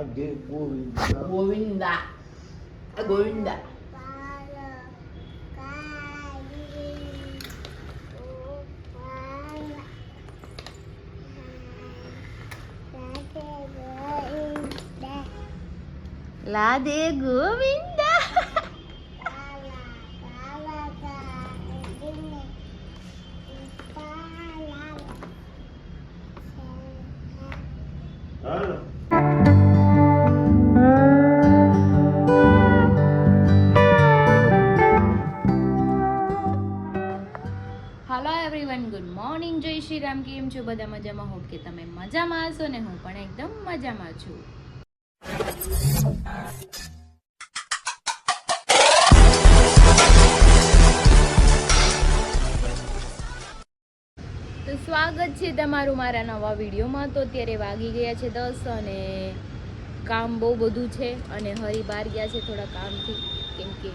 રાધે ગોવિંદા ગોવિંદા ગોવિંદા લાદે ગોવિંદા હાલો hello everyone, good morning, જય શ્રી રામ. કેમ છો બધા? મજામાં? હોપ કે તમે મજામાં હશો ને હું પણ એકદમ મજામાં છું. તો સ્વાગત છે તમારું મારા નવા વિડીયોમાં. તો અત્યારે વાગી ગયા છે 10 અને કામ બહુ બધું છે અને હરી બહાર ગયા છે થોડા કામથી, કેમ કે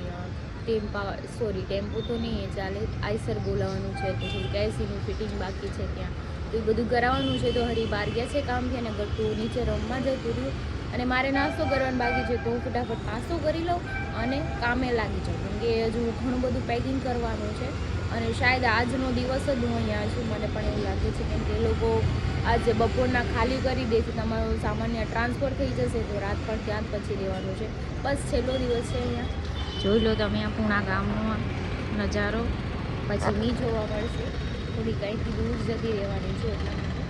ટેમ્પો તો નહીં ચાલે, આઈસર બોલાવવાનું છે, તો થોડુંક એસીનું ફિટિંગ બાકી છે ત્યાં, તો એ બધું કરાવવાનું છે. તો હરી બહાર ગયા છે કામથી અને ગટ્ટુ નીચે રૂમમાં જતું રહ્યું અને મારે નાસ્તો કરવાનો બાકી છે, તો હું ફટાફટ નાસ્તો કરી લઉં અને કામે લાગી જાઉં, કેમ કે હજુ ઘણું બધું પેકિંગ કરવાનું છે અને શાયદ આજનો દિવસ જ હું અહીંયા છું, મને પણ એવું લાગે છે, કેમ કે એ લોકો આજે બપોરના ખાલી કરી દેશે, તમારો સામાન્ય ટ્રાન્સફર થઈ જશે, તો રાત પણ ત્યાં જ પછી રહેવાનું છે. બસ છેલ્લો દિવસ છે અહીંયા. જોઈ લો તમે આ પૂણા ગામનો નજારો, પછી નહીં જોવા મળશે, થોડી કંઈથી દૂર જતી રહેવાની છે, એટલા માટે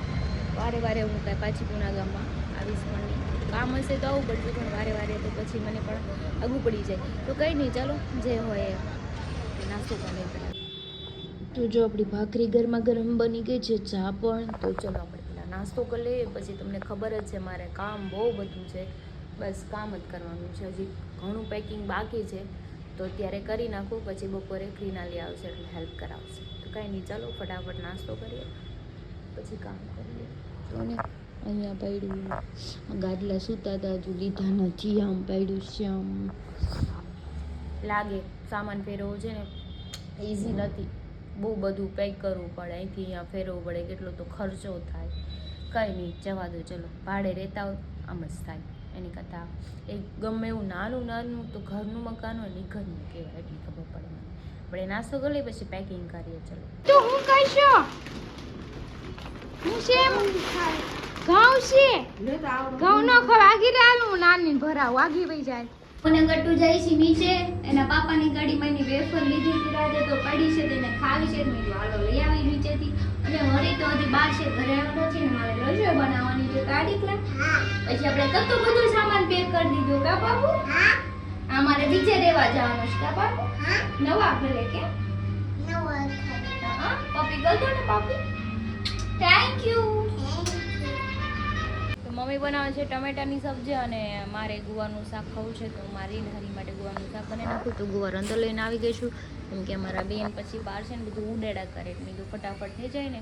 વારે વારે હું કાંઈ પાછી પૂણા ગામમાં આવીશ પણ નહીં. કામ હશે તો આવવું પડશે, પણ વારે વારે તો પછી મને પણ આગું પડી જાય, તો કંઈ નહીં, ચાલો જે હોય એ નાસ્તો કરી પહેલાં. તો જો આપણી ભાખરી ગરમા ગરમ બની ગઈ છે, ચા પણ. તો ચલો આપણે પહેલાં નાસ્તો કરી લઈએ, પછી તમને ખબર જ છે મારે કામ બહુ બધું છે, બસ કામ જ કરવાનું છે, હજી ઘણું પેકિંગ બાકી છે, તો અત્યારે કરી નાખું, પછી બપોરે ક્રીનાલી આવશે એટલે હેલ્પ કરાવશે. તો કાંઈ નહીં, ચાલો ફટાફટ નાસ્તો કરીએ પછી કામ કરીએ. તો ને અહીંયા પડ્યું ગાદલા સૂતા હતા, હજુ લીધા નથી, આમ પડ્યું છે, આમ લાગે સામાન ફેરવવો છે ને ઇઝી નથી, બહુ બધું પેક કરવું પડે, અહીંથી અહીંયા ફેરવવું પડે, કેટલો તો ખર્ચો થાય. કંઈ નહીં, જવા દો, ચલો ભાડે રહેતા હોય આમ જ થાય, એની કરતાં એક ગમે એવું નાનું નાનું તો ઘરનું મકાન હોય ને ઘરનું કહેવાય, એટલી ખબર પડે મને. આપણે નાસ્તો કરી લઈએ પછી પેકિંગ કરીએ. ચલો તો હું કહીશો હું છે ઘઉં છે ઘઉં નો વાગી રહ્યું, નાની ભરા વાગી વઈ જાય. મને ગટ્ટુ જાય છે નીચે, એના પાપાની ગાડીમાં એની વેફર લીધી હતી રાતે, તો પડી છે, તેને ખાવી છે, મેં હાલો લઈ આવી નીચેથી. અને હરી તો હજી બહાર છે, ઘરે આવવાનો છે ને મારે રસોઈ બનાવવાની છે, કાઢી પછી આપણે કતો બધું સામાન પેક કરી દીધો. કા બાબુ? અમારે બીજે રહેવા જવાનું છે. કા બાબુ? નવા ઘરે કે પપ્પી ગયો ને પાપી, થેન્ક યુ. તો મમ્મી બનાવે છે ટમેટાની સબ્જી અને મારે ગુવારનું શાક ખાવું છે, તો મારી હરી માટે ગુવારનું શાક બનાવી નાખું. તો ગુવાર અંદર લઈને આવી ગઈ છું, કેમ કે અમારા બેન પછી બહાર છે ને બધું ઉડેડા કરે, એટલે તો ફટાફટ થઈ જાય ને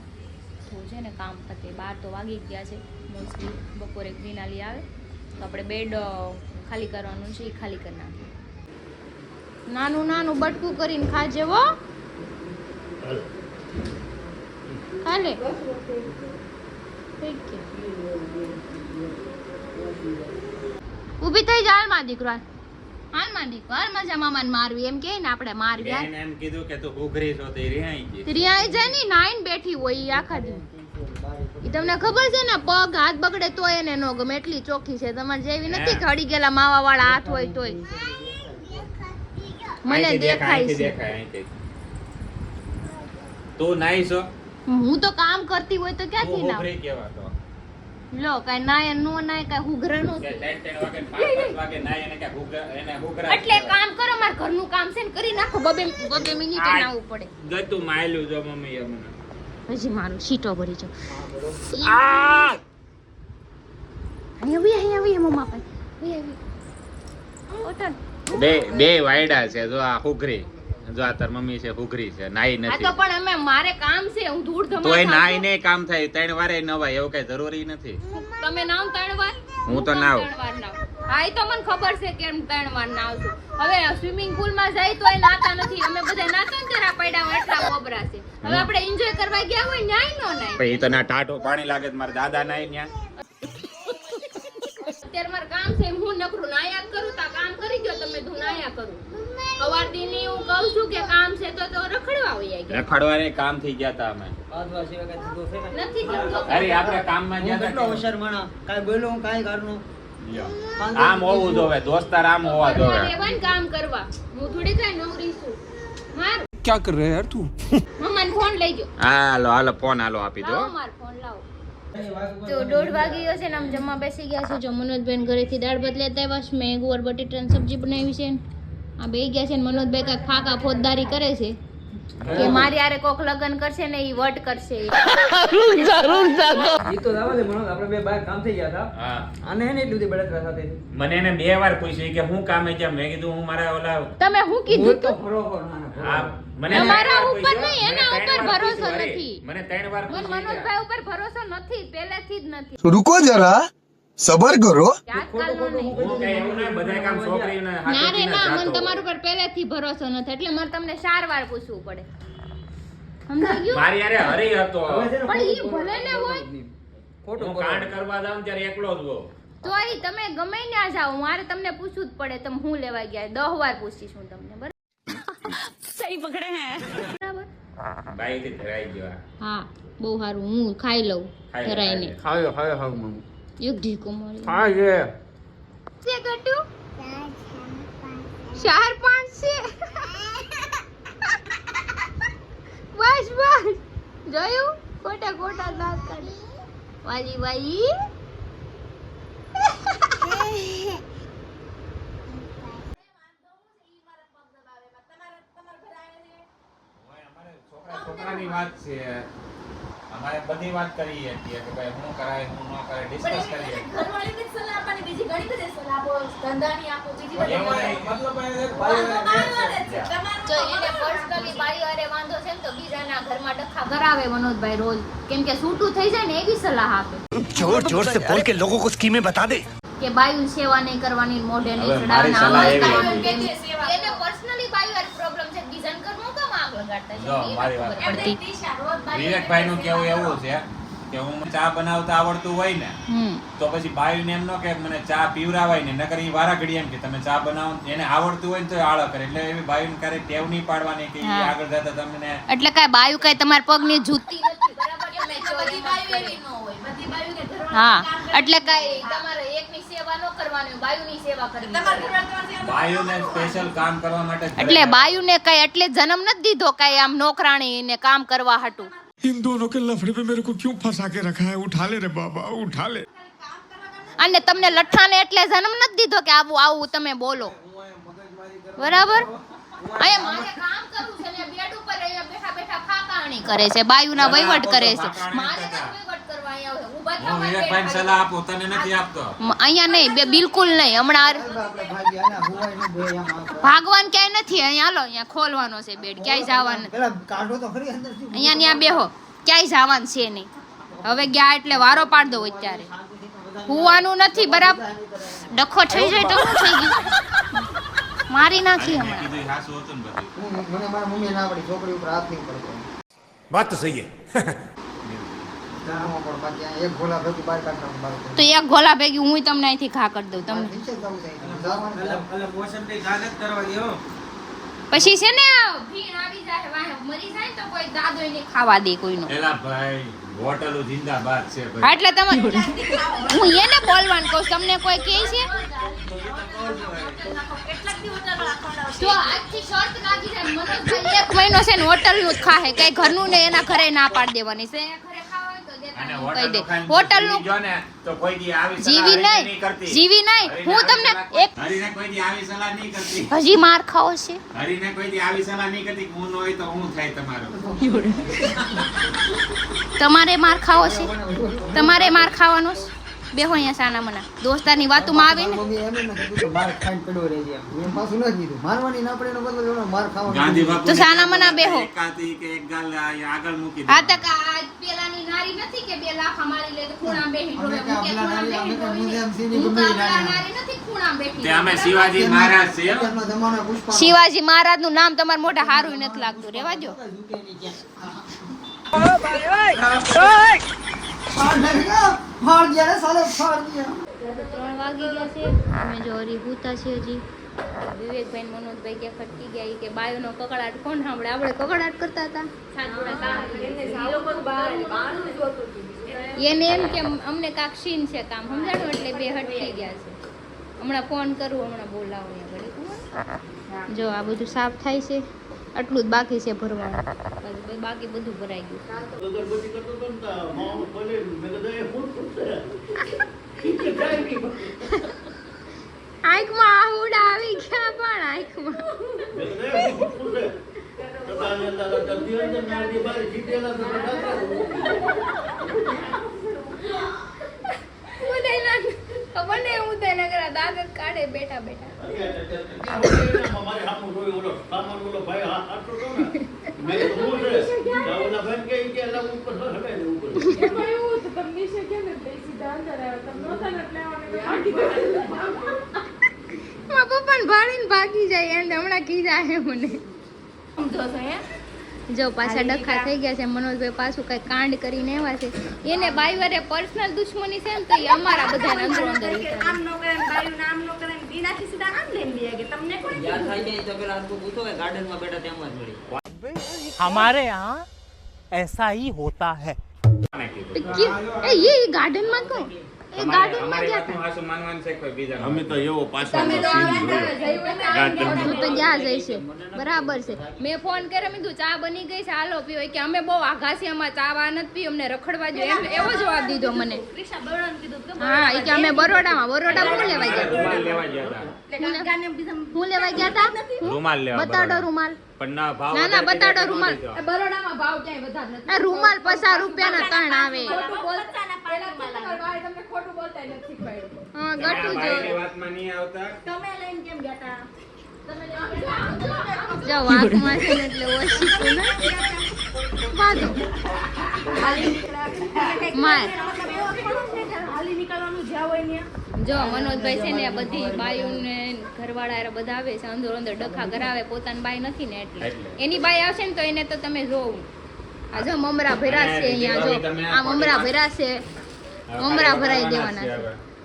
તો છે ને કામ પતે. 12 તો વાગી ગયા છે મોસ્ટલી, બપોરે ગ્રીનાલી આવે તો આપણે બેડ ખાલી કરવાનું છે, એ ખાલી કરી નાખીએ. નાનું નાનું બટકું કરીને ખાજે હો, ખાલે ઊભી થઈ જા. હાલમાં દીકરો, હાલમાં દીકરો, હાલ મજા મામાને મારવી એમ કે ને આપણે મારવી. એમ કીધું કે તું ઉઘરી છો તો રિહાઈ જાય ને, નાઈન બેઠી હોય ઈ આખા દી. ઈ તમને ખબર છે ને, પગ હાથ બગડે તોય એને નો ગમે, એટલી ચોખ્ખી છે. તમારે જેવી નથી ખડી ગયેલા માવા વાળા હાથ હોય તોય. મને દેખાય છે તું નાઈ છો, હું તો કામ કરતી હોય તો ક્યાંથી ના ઉઘરી કેવા તો લો કઈ નાય નો નાય કઈ હુઘરાનો કે 3 વાગે 5 વાગે નાઈ એને કે હુઘરા એટલે કામ કરો, માર ઘરનું કામ છે ને કરી નાખો. બબે મિનિટે નાવું પડે. ગતું માયલું જો મમ્મી એ મને હજી મારું સીટો ભરી જો. આ અહીંયા મમ્મા ભાઈ ઓટન બે વાયડા છે, જો આ હુઘરી, જો આ તાર મમ્મી છે હુઘરી છે, નાઈ આ નથી. તો પણ અમે મારે કામ છે, હું ધૂળ ધમાલ તોય નાઈ ને કામ થાય, 3 વારે નવાય એવું કઈ જરૂરી નથી. તમે નાવ 3 વાર, હું તો નાવ 3 વાર નાવ. હા એ તો મને ખબર છે કેમ 3 વાર નાવ છું. હવે સ્વિમિંગ પુલ માં જાય તો એ નાતા નથી, અમે બધા નાતા ને ત્યારે પડ્યા એટલા કોબરા છે. હવે આપણે એન્જોય કરવા ગયા હોય ન્યાય નો નાય, પછી તો ના ટાટો પાણી લાગે, મારા દાદા નાઈ ન્યા અત્યારે મારે કામ છે હું નકરું નાયા જ કરું તા કામ કરી દો તમે હું નાયા કરું સવારથી ની હું કહું છું કે કામ છે તો રખડવા આવી ગયા રખડવાને કામ થઈ ગયા તા અમે નથી થતો અરે આપણે કામમાં ગયા કેટલો તા હોશિયાર માણા કાઈ બોલ્યો હું કાઈ કારનું આમ હોવું જોવે દોસ્તાર આમ હોવા જોવે રેવાન કામ કરવા હું થોડી કઈ નવરી છું માર क्या कर रहे हैं यार तू મમ્માને ફોન લઈ ગયો હાલો હાલો ફોન હાલો આપી દો લાવો માર ફોન લાવો તો 1:30 વાગી ગયો છે ને આમ જમવા બેસી ગયા છે જો મનોજભાઈ ઘરેથી દાળ ભાત લેતા આવ્યા છે મેં ગુવાર બટેટાની સબ્જી બનાવી છે આ બે ગયા છે ને મનોજભાઈ કાંઈક ફાકા ફોજદારી કરે છે કે મારી આરે કોક લગન કરશે ને ઈ વટ કરશે ઈ તો દાવા દે મનો આપણે બે બાર કામ થઈ ગયા હતા હા આને હે ને એટલું બધી બળતરા સાથે મને એને 2 વાર પૂછ્યું કે હું કામે છે મેં કીધું હું મારા ઓલા તમે હું કીધું તો તું બરોબર ના હા મને તમારા 3 વાર ઉપર પૂછ્યું. નહીં, એના મને 3 ઉપર વાર ભરોસો પૂછ્યું, નથી. મને 3 વાર મને પૂછ્યું. મનોજભાઈ ઉપર ભરોસો નથી પહેલેથી જ નથી रुको जरा सबर करो આજકાલનો નહીં હું કઈ એવું નહીં, બધાય કામ છોકરીઓને ના હાથેથી રે ન ના મને જાતો હોય. તમારા ઉપર પહેલેથી ભરોસો નથી એટલે મારે તમને 4 વાર પૂછવું પડે સમજાઈ ગયું મારી હારે હરી હતો પણ ઈ ભલે ને હોય ખોટું હું કાંડ કરવા જાઉં ત્યારે એકલો જ હોઉં. તોય તમે ગમે ત્યાં જાઓ મારે તમને પૂછવું જ પડે તમે હું લેવા ગયા 10 વાર પૂછીશ હું તમને બરાબર બાઈથી ધરાઈ ગયો આ. હા બહુ સારું હું ખાઈ લઉં ખાઈ લે, ધરાઈને ખાયો ખાયો ખાવ મમ્મી એક ઢીકો મળી હા છે છે ગટુ 4 5 છે બસ બસ જોયું ખોટા ખોટા દાંત કાઢે વાલી વાલી છોકરાની વાત છે અમારે બધી વાત કરીએ છીએ કે ભાઈ હું કરાય હું ન કરાય ડિસ્કસ કરીએ ઘરવાળીને જ સલાહ આપવાની, બીજી ઘણી બધી સલાહ આપો, ધંધાની આપો, બીજી બધી એવું નહીં. જો એને પર્સનલી બાઈ હારે વાંધો છે ને તો બીજાના ઘરમાં ડખા કરાવે મનોજભાઈ રોજ કેમ કે છૂટું થઈ જાય ને એવી સલાહ આપે जोर जोर से बोल के लोगों को स्कीमें बता दे કે બાયું સેવા નહીં કરવાની મોઢે નહીં હવે મારી સલાહ ચડાવવાની એવી એને પર્સનલી બાયું હારે પ્રોબ્લેમ છે બીજાને ઘરમાં કેમ આગ લગાડતા છે જો, ઈ મારી નથી વાત. ખબર પડતી. વિવેકભાઈ નું કેવું એવું છે કે હું ચા બનાવતા આવડતું હોય ને તો પછી બાયુને એમ ન કે મને ચા પીવરાવાય ને નકર ઈ વારા ઘડી એમ કે તમે ચા બનાવો એને આવડતું હોય ને તો આળો કરે એટલે એવી બાયુને ક્યારેય ટેવ નહીં પાડવાની કે ઈ હા. આગળ જતા તમને એટલે કાંઈ બાયું કાંઈ તમારા પગની જૂતી નથી બરાબર તમે બધી બાયું એવી ન હોય, બધી બાયુને ઘરવાળાનું હા કામ કરે. એટલે કાંઈ તમારે એકની સેવા ન કરવાની બાયુની સેવા કરવી તમારા ઘરવાળા તમારી સેવા બાયુને સ્પેશિયલ કામ કરવા માટે જ ઘરે એટલે બેઠા. બાયુને કઈ એટલે જન્મ નથી દીધો કઈ આમ નોકરાણી ને કામ કરવા હાટું इन दोनों के लफड़े पे मेरे को क्यों फंसा के रखा है उठा ले रे बाबा उठा ले અને તમને લઠ્ઠાને એટલે જન્મ નથી દીધો કે આવું આવું તમે બોલો બરાબર અહીંયા મારે કામ કરવું છે ને બેડ ઉપર અહીંયા બેઠા બેઠા ફાકાણી કરે છે બાયુના વહીવટ કરે છે મારે નથી વહીવટ કરવા અહીંયા ઊભા હું થવા વિવેકભાઈને સલાહ આપું તને નથી આપતો અહીંયા નહીં બિલકુલ નહીં હમણાં આપણે ભાગી આના હુવાય ને બે આમ ભાગવાનું ક્યાંય નથી અહીંયા હાલો અહીંયા ખોલવાનો છે બેડ ક્યાંય જવાનું પેલા કાઢો તો ખરી અંદરથી અહીંયા ત્યાં બેહો ક્યાંય જવાનું છે નહીં હવે ગયા એટલે વારો પાડ દો અત્યારે હુવાનું નથી બરાબર ડખો થઈ જાય તો શું થઈ ગયું મારી નાખી મેં હમણાં કીધું ઈ હાસું હતું ને બધું મને મારા મમ્મી ના પડી છોકરી ઉપર હાથ નહીં પડતો बात तो सही है જાણવા પણ બાકી આ એક ગોલા ભેગું બહાર કાઢતા હું બાર તો એક ગોલા ભેગી હું તમને અહીંથી ખા કરી દઉં તમને નીચે જવું છે જવાનું પછી છે ને ભીણ આવી જાય વાહે મરી જાય તો કોઈ દાદોય નહીં ખાવા દે કોઈનો એલા ભાઈ હોટલો જિંદાબાદ છે હા ભાઈ એટલે તમે હું એને બોલવાનું કહું છું. તમને કોઈ કહે છે કેટલાક દી હોટલમાં રાખવાના તો આજથી શરત લાગી જાય મનોજભાઈ 1 મહિનો છે ને હોટલનું જ ખાહે કઈ ઘરનું ને એના ઘરે ના પાડી દેવાની છે ઘરે ખાવા હોય તો દેતા અને નહીં, કહી દે હોટલનું હોટલનું જો ને તો કોઈ દી આવી સલાહ જીવી હરીને નહીં કરતી. જીવી નહીં હરીને હું આવી તમને સલાહ- એક હરીને કોઈ દી આવી સલાહ નહીં કરતી હજી માર ખાવો છે હરીને કોઈ દી આવી સલાહ નહીં કરતી કે હું ન હોય તો હું થાય તમારું તમારે માર ખાવો છે તમારે માર ખાવાનો છે બેહો અહીંયા સાના મના દોસ્તારની વાતોમાં આવે ને મમ્મી એમ ન કીધું કે માર ખાઈને પડ્યો રહેજે એમ. મેં પાછું ન કીધું મારવાની ના પડે એનો બદલો એનો માર ખાવાનો ગાંધી બાપુ તો સાના મના બેહો. એકાદી કે એક ગાલ આગળ મૂકી હા દે તો આ પેલાની નારી નથી કે બે લાફા મારી લે તો ખૂણામાં બેહી અમે રોવે કે મૂકે આપણા ખૂણામાં નારી, અમે બેહી કે રોવે. મુંજામ સિંહની હું તો ગમે એ આપણા નારી. નારી નથી ખૂણામાં બેઠી તે અમે બરાબર? શિવાજી મહારાજ છે હો. અત્યારનો જમાનો પુષ્પા શિવાજી મહારાજ નું નામ તમારા મોઢે હારું નથી લાગતું રેવા દો આ નહીં ગયો. ફાડ ગયા રે સાલે ફાડ ગયા. 3 વાગી ગયા છે. અમે જો હરી ભૂતા છે હજી. વિવેકભાઈ મનોજભાઈ કે ફટકી ગયા ઈ કે બાયોનો કકડાટ કોણ સાંભળે? આપણે કકડાટ કરતા હતા. એને એમ કે અમને કાંક સીન છે કામ સમજાણું એટલે બે હટકી ગયા છે. હમણાં ફોન કરું, હમણાં બોલાવો અહીંયા ઘડી. જો આ બધું સાફ થાય છે, આટલું જ બાકી છે ભરવાનું. બાકી બધું ભરાઈ ગયું. આંખમાં આહુડા આવી ગયા પણ આંખમાં. ખબર ને હું તેને કરા દાગ કાઢે બેઠા બેઠા. પપ્પા ભાળીને ભાગી જાય એમ હમણાં કીધા હે મને. જો પાછા ડખા થઈ ગયા છે. મનોજભાઈ પાછું કઈ કાંડ કરીને આવ્યા છે. એને બાઈવારે પર્સનલ દુશ્મની છે ને તો એ અમારા બધાને અંદર અંદર આમ નો કરે બાયું નામ નો કરે બીનાથી સીધા આમ લઈને બી કે તમને કોઈ યાદ થઈ જાય તો પેલા આટલું પૂછો કે ગાર્ડન માં બેઠા તેમ જ મળી. हमारे यहाँ ऐसा ही होता है. ये गार्डन में को એ ગાર્ડન માં ગયા હતા. હાસુ માનવાનું છે કોઈ બીજા અમે તો એવો પાછળનો સીન જોયો. તું તો ક્યાં જઈ છે? બરાબર છે. મેં ફોન કર્યો, મેં કીધું ચા બની ગઈ છે હાલો પીવો. કે અમે બહુ આઘા છીએ, અમારે ચા વા નથી પી, અમને રખડવા જોઈએ એમ એવો જવાબ દીધો મને. ક્રિશા બળન કીધું કે હા એ કે અમે બરોડામાં હું લેવા ગયા રૂમાલ લેવા ગયા હતા. એટલે ગાને બીજા હું લેવા ગયા હતા. રૂમાલ લેવા બતાડો રૂમાલ. પણ ના ભાવ ના ના બતાડો રૂમાલ. બરોડામાં ભાવ ક્યાંય વધારે નથી. આ રૂમાલ 50 રૂપિયાના 3 આવે. ખોટું બોલતા ના પાડો ભાઈ તમને ખોટું બોલતા નથી શીખવાડ્યું. હા ગટુ જો ભાઈની વાતમાં નહીં આવતા. તમે લઈને કેમ ગયા હતા? તમે જો વાકમાં છે ને એટલે ઓછી ને બાદો માર. હાલી નીકળવાનું જ્યાં હોય ને જો મનોજભાઈ છે ને બધી બાયુને ઘરવાળા બધા આવે છે, અંદર અંદર ડખા કરાવે. પોતાની બાઈ નથી ને એટલે એની બાઈ આવશે ને તો એને તો તમે જોવું. આ જો મમરા ભરાશ છે અહીંયા. જો આ મમરા ભરાશ છે, મમરા ભરાઈ દેવાના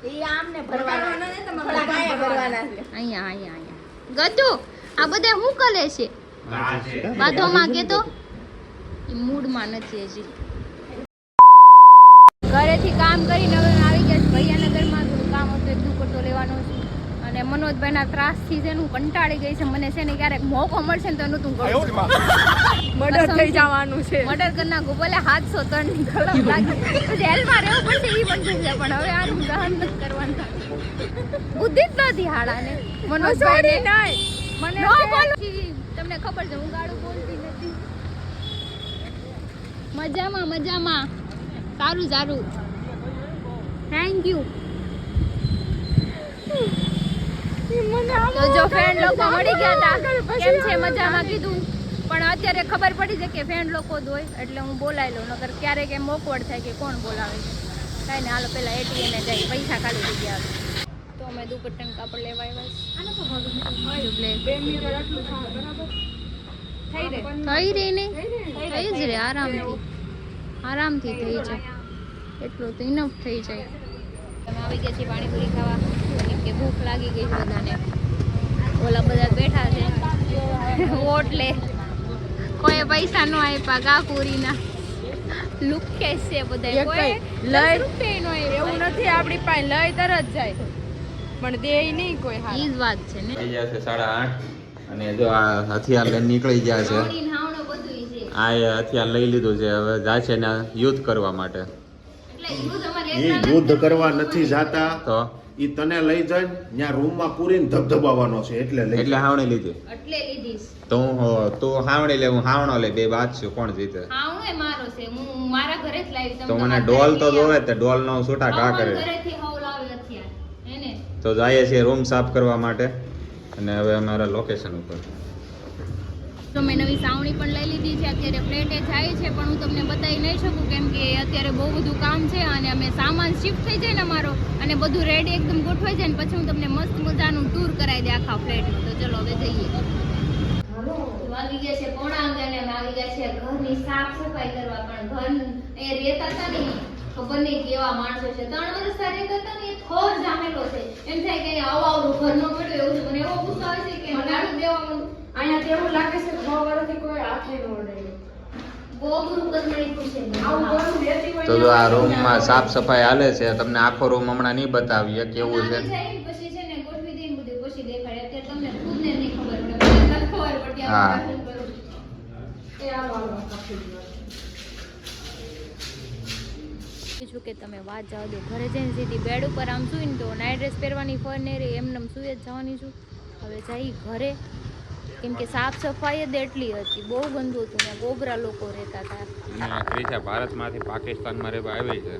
છે એ આમને ભરવાના ને તમારે ગાયા ભરવાના છે. અહીંયા અહીંયા અહીંયા. ગતુ આ બધા શું કરે છે? બાધોમાં કે તો મૂડમાં નથી હજી. ઘરેથી કામ કરીને હવે આવી ગયા છે ભૈયાનગરમાં. થોડું કામ હતું, એક દુપટ્ટો લેવાનો છે. અને મનોજભાઈના ત્રાસથી છે હું કંટાળી ગઈ છે. મને છે ને ક્યારેક મોકો મળશે ને તો એનું તું કરું. મર્ડર થઈ જવાનું છે. મર્ડર કરી નાખું ભલે 703 ની કલમ લાગે પછી જેલમાં રહેવું પડશે એ પણ થઈ જાય. પણ હવે આનું દહન નથી કરવાનું. બુદ્ધિ જ નથી હાડાને મનોજભાઈ નહીં. મને ન બોલું. તમને ખબર છે હું ગાળું બોલતી નથી. મજામાં મજામાં. સારું સારું થેન્ક યુ. તો જો ફ્રેન્ડ લોકો મળી ગયા હતા. કેમ છે મજામાં કીધું. પણ અત્યારે ખબર પડી છે કે ફ્રેન્ડ લોકો જ હોય એટલે હું બોલાવી લઉં. નકર ક્યારેક એમ ઓકવર્ડ થાય કે કોણ બોલાવે છે. કાંઈ ને હાલો પેલા એટીએમ જઈ પૈસા કાઢી દીધી આવે. તો અમે દુપટ્ટાનું કાપડ લેવા આવ્યા થઈ રહી ને થઈ જ રે આરામથી થઈ જાય. એટલું તો ઇનફ થઈ જાય. તમે આવી ગયા છીએ પાણીપુરી ખાવા કેમ કે ભૂખ લાગી ગઈ છે બધાને. ઓલા બધા બેઠા છે વોટ લે. કોઈ પૈસા ન આપ્યા ગાપુરીના. લુકેશ છે બધા. કોઈ લઈ રૂપિયા નો એવું નથી આપણી પાસે લઈ તરત જાય પણ દે નહીં કોઈ. હા ઈ જ વાત છે ને. થઈ ગયા છે 8:30 અને જો આ હથિયાર લઈને નીકળી ગયા છે. આ હથિયાર લઈ લીધું છે, હવે જાય છે ને યુદ્ધ કરવા માટે. એ યુદ્ધ કરવા નથી જાતા તો ઈ તને લઈ જાય ત્યાં રૂમમાં પૂરીને ધબધબાવવાનો છે એટલે એટલે હાવણી લીધી. એટલે લીધીશ તો તું હાવણી લે, હું હાવણો લે, બે બાદ છે. કોણ જીતે? હાવણો એ મારો છે. હું મારા ઘરે જ લાવી. તો મને ડોલ તો જોવે તે ડોલ નો છૂટા કા કરે. ઘરેથી હાવ લાવી હથિયાર એને. તો જઈએ છીએ રૂમ સાફ કરવા માટે અને હવે અમારા લોકેશન ઉપર. તો મેં નવી સાવણી પણ લઈ લીધી છે. અત્યારે ફ્લેટે જાય છે પણ હું તમને બતાવી નહીં શકું કેમ કે અત્યારે બહુ બધું કામ છે અને અમે સામાન શિફ્ટ થઈ જાય ને મારો અને બધું રેડી એકદમ ગોઠવાઈ જાય ને પછી હું તમને મસ્ત મજાનું ટૂર કરાવી દે આખા ફ્લેટનું. તો ચલો હવે જઈએ. આવી ગયા છે 9:30 અને અમે આવી ગયા છે ઘરની સાફ સફાઈ કરવા. પણ ઘર એ રહેતા હતા ને ખબર નહીં કેવા માણસો છે 3 વર્ષ સારી કરતા ને એ થોર જામેલો છે એમ થાય કે આવું આવું ઘર નો પડ્યો એવું છે મને એવો ગુસ્સો આવે છે કે નાનું દેવા માંડું અહીંયા તો એવું લાગે છે 6 વર્ષથી કોઈ હાથે ન ઓડાયું. બહુ ગુરુ કસમણી ખુશે આવું ઘરું રહેતી હોય તો ને આ રૂમમાં સાફ સફાઈ હાલે છે. તમને આખો રૂમ હમણાં નહીં બતાવીએ કેવું છે. પછી છે ને ગોઠવી દઈને બધું પછી દેખાડે અત્યારે તમને ખુદને નહીં ખબર પડે મને નથી ખબર પડતી હા. આ શું કરું એ હાલો કાપી દો. છું કે તમે વાત જવા દો ઘરે જઈને સીધી બેડ ઉપર આમ સુઈને તો નાઇટ ડ્રેસ પહેરવાની ફર નહીં રહી એમને સુઈ જ જવાની છું. હવે જઈ ઘરે કેમ કે સાફ સફાઈ જ એટલી હતી બહુ ગંદુ હતું ને ગોબરા લોકો રહેતા હતા. ક્રિશા ભારતમાંથી પાકિસ્તાનમાં રહેવા આવી છે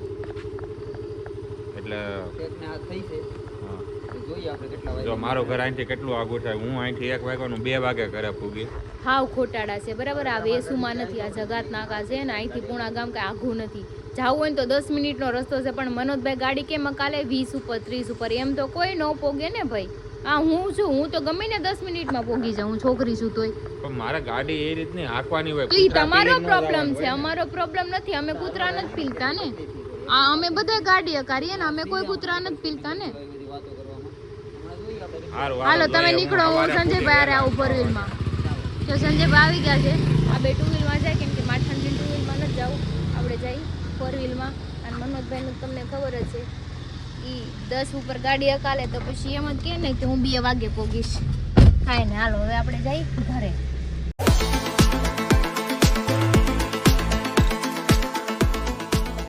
એટલે એકને હાથ થઈ છે હા. તો જોઈએ આપણે કેટલા વાગે જો મારું ઘર અહીંથી કેટલું આગું થાય હું અહીંથી 1 વાગ્યાનું 2 વાગે ઘરે પૂગી. હાવ ખોટાડા છે બરાબર આ વેસુમાં નથી આ જગાત નાકા છે ને અહીંથી પૂણા ગામ કાંઈ આઘું નથી જાવું હોય ને તો 10 મિનિટનો રસ્તો છે પણ મનોજભાઈ ગાડી કેમ કાલે 20 ઉપર 30 ઉપર એમ તો કોઈ ન પોગે ને ભાઈ. આ હું છું હું તો ગમે ને 10 મિનિટમાં પોગી જાઉં હું છોકરી છું તોય. પણ મારે ગાડી એ રીતની હાંકવાની હોય. તો ઈ તમારો પ્રોબ્લેમ છે અમારો પ્રોબ્લેમ નથી અમે કૂતરા નથી પીલતા ને આ અમે બધા ગાડી કરીએ ને અમે કોઈ કૂતરા નથી પીલતા ને. બધી વાતો કરવામાં હમણાં જોઈએ આપણે હારું, હાલો તમે જોઈએ, નીકળો હું સવારે સંજયભાઈ હારે આવું 4 વ્હીલમાં. તો સંજયભાઈ આવી ગયા છે આ 2 2 વ્હીલમાં જાય કેમ કે મારે ઠંડી 2 વ્હીલમાં નથી જવું આપણે જઈ 4 વ્હીલમાં. અને મનોજભાઈનું તમને ખબર જ છે ઈ 10 ઉપર ગાડી અકાલે તો પછી એમ જ કહે ને કે હું 2 વાગે પોગીશ. કાંઈ ને હાલો હવે આપણે જઈ ઘરે.